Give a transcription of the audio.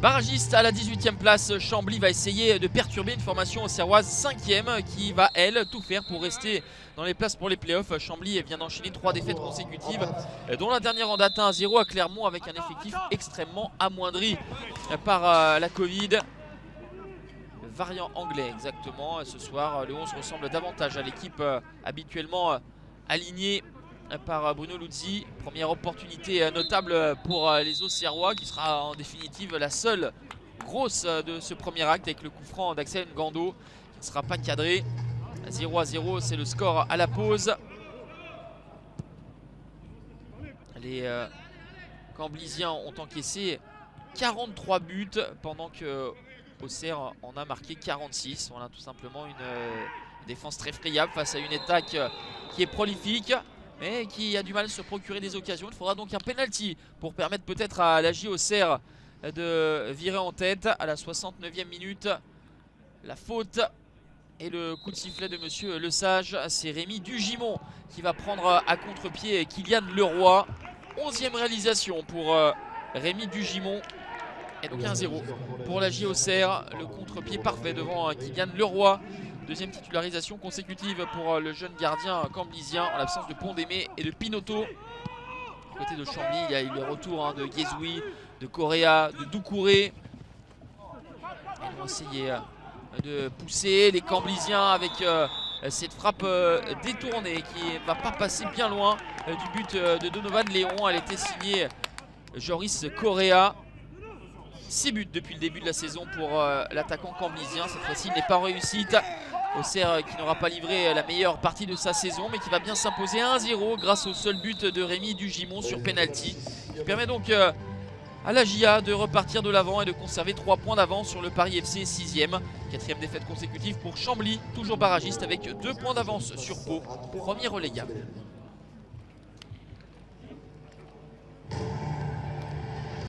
Barragiste à la 18e place, Chambly va essayer de perturber une formation auxerroise 5e qui va, elle, tout faire pour rester dans les places pour les playoffs. Chambly vient d'enchaîner 3 défaites consécutives, dont la dernière en date 1-0 à Clermont, avec un effectif extrêmement amoindri par la Covid. Le variant anglais, exactement. Ce soir, le 11 ressemble davantage à l'équipe habituellement alignée par Bruno Luzzi. Première opportunité notable pour les Auxerrois, qui sera en définitive la seule grosse de ce premier acte, avec le coup franc d'Axel Ngando qui ne sera pas cadré. 0-0, c'est le score à la pause. Les Camblisiens ont encaissé 43 buts pendant que Auxerre en a marqué 46. Voilà, tout simplement une défense très friable face à une attaque qui est prolifique, mais qui a du mal à se procurer des occasions. Il faudra donc un penalty pour permettre peut-être à la J Auxerre de virer en tête à la 69e minute. La faute et le coup de sifflet de monsieur Lesage, c'est Rémi Dugimon qui va prendre à contre-pied Kylian Leroy. 11e réalisation pour Rémi Dugimon. Et donc 1-0 pour la J Auxerre. Le contre-pied parfait devant Kylian Leroy. Deuxième titularisation consécutive pour le jeune gardien camblisien en l'absence de Pondémé et de Pinotto. Du côté de Chambly, il y a eu les retours de Guézoui, de Correa, de Doucouré. Ils vont essayer de pousser les Camblisiens avec cette frappe détournée qui ne va pas passer bien loin du but de Donovan Léon. Elle était signée Joris Correa. 6 buts depuis le début de la saison pour l'attaquant camblisien. Cette fois-ci, il n'est pas en réussite. Auxerre qui n'aura pas livré la meilleure partie de sa saison, mais qui va bien s'imposer 1-0 grâce au seul but de Rémi Dugimon sur penalty, qui permet donc à la JA de repartir de l'avant et de conserver 3 points d'avance sur le Paris FC 6e. 4e défaite consécutive pour Chambly, toujours barragiste avec 2 points d'avance sur Pau, premier relégable.